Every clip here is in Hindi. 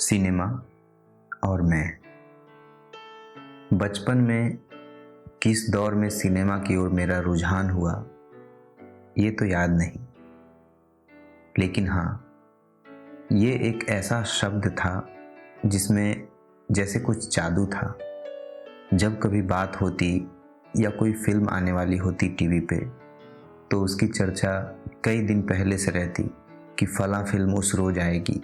सिनेमा और मैं। बचपन में किस दौर में सिनेमा की ओर मेरा रुझान हुआ ये तो याद नहीं, लेकिन हाँ, ये एक ऐसा शब्द था जिसमें जैसे कुछ जादू था। जब कभी बात होती या कोई फिल्म आने वाली होती टीवी पे, तो उसकी चर्चा कई दिन पहले से रहती कि फलां फिल्म उस रोज आएगी।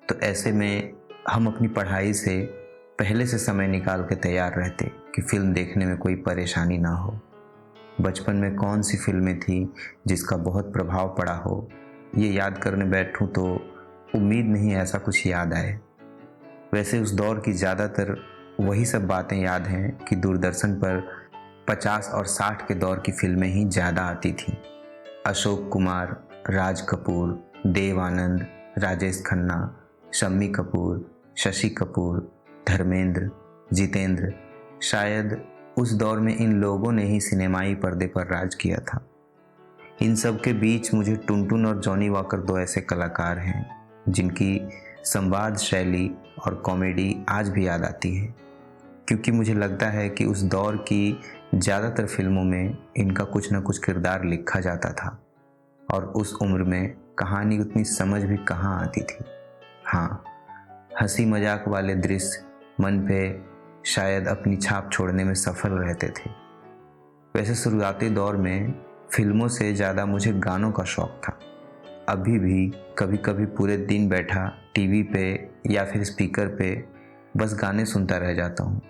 तो ऐसे में हम अपनी पढ़ाई से पहले से समय निकाल के तैयार रहते कि फिल्म देखने में कोई परेशानी ना हो। बचपन में कौन सी फिल्में थी जिसका बहुत प्रभाव पड़ा हो, ये याद करने बैठूं तो उम्मीद नहीं ऐसा कुछ याद आए। वैसे उस दौर की ज़्यादातर वही सब बातें याद हैं कि दूरदर्शन पर 50 और 60 के दौर की फिल्में ही ज़्यादा आती थीं। अशोक कुमार, राज कपूर, देव आनंद, राजेश खन्ना, शम्मी कपूर, शशि कपूर, धर्मेंद्र, जितेंद्र, शायद उस दौर में इन लोगों ने ही सिनेमाई पर्दे पर राज किया था। इन सब के बीच मुझे टुनटुन और जॉनी वॉकर दो ऐसे कलाकार हैं जिनकी संवाद शैली और कॉमेडी आज भी याद आती है, क्योंकि मुझे लगता है कि उस दौर की ज़्यादातर फिल्मों में इनका कुछ न कुछ किरदार लिखा जाता था और उस उम्र में कहानी उतनी समझ भी कहाँ आती थी। हाँ, हंसी मजाक वाले दृश्य मन पे शायद अपनी छाप छोड़ने में सफल रहते थे। वैसे शुरुआती दौर में फिल्मों से ज़्यादा मुझे गानों का शौक था। अभी भी कभी कभी पूरे दिन बैठा टीवी पे या फिर स्पीकर पे बस गाने सुनता रह जाता हूँ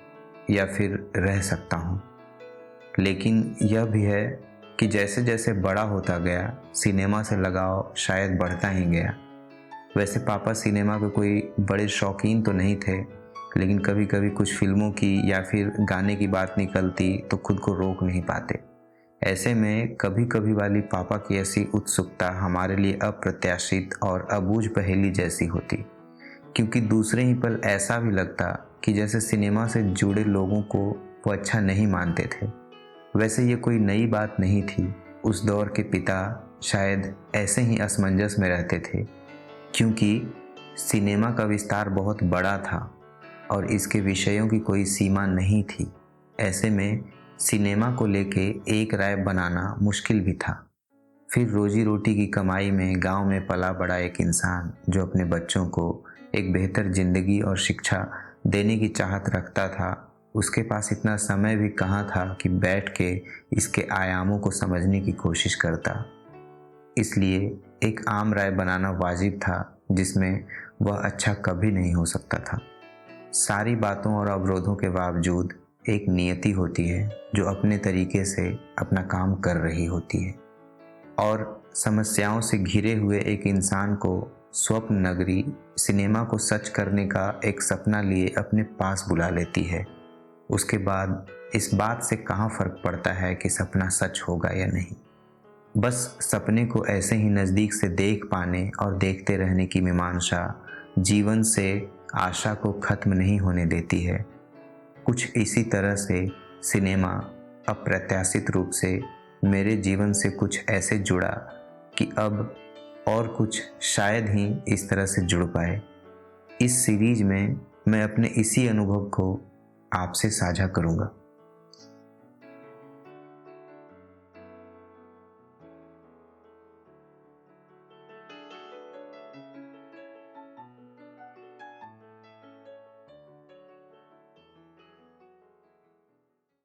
या फिर रह सकता हूँ। लेकिन यह भी है कि जैसे जैसे बड़ा होता गया, सिनेमा से लगाव शायद बढ़ता ही गया। वैसे पापा सिनेमा के कोई बड़े शौकीन तो नहीं थे, लेकिन कभी कभी कुछ फिल्मों की या फिर गाने की बात निकलती तो खुद को रोक नहीं पाते। ऐसे में कभी कभी वाली पापा की ऐसी उत्सुकता हमारे लिए अप्रत्याशित और अबूझ पहेली जैसी होती, क्योंकि दूसरे ही पल ऐसा भी लगता कि जैसे सिनेमा से जुड़े लोगों को वो अच्छा नहीं मानते थे। वैसे ये कोई नई बात नहीं थी। उस दौर के पिता शायद ऐसे ही असमंजस में रहते थे, क्योंकि सिनेमा का विस्तार बहुत बड़ा था और इसके विषयों की कोई सीमा नहीं थी। ऐसे में सिनेमा को लेके एक राय बनाना मुश्किल भी था। फिर रोजी रोटी की कमाई में गांव में पला बड़ा एक इंसान जो अपने बच्चों को एक बेहतर जिंदगी और शिक्षा देने की चाहत रखता था, उसके पास इतना समय भी कहाँ था कि बैठ के इसके आयामों को समझने की कोशिश करता। इसलिए एक आम राय बनाना वाजिब था जिसमें वह अच्छा कभी नहीं हो सकता था। सारी बातों और अवरोधों के बावजूद एक नियति होती है जो अपने तरीके से अपना काम कर रही होती है और समस्याओं से घिरे हुए एक इंसान को स्वप्न नगरी सिनेमा को सच करने का एक सपना लिए अपने पास बुला लेती है। उसके बाद इस बात से कहाँ फर्क पड़ता है कि सपना सच होगा या नहीं। बस सपने को ऐसे ही नज़दीक से देख पाने और देखते रहने की मीमांसा जीवन से आशा को खत्म नहीं होने देती है। कुछ इसी तरह से सिनेमा अप्रत्याशित रूप से मेरे जीवन से कुछ ऐसे जुड़ा कि अब और कुछ शायद ही इस तरह से जुड़ पाए। इस सीरीज में मैं अपने इसी अनुभव को आपसे साझा करूँगा।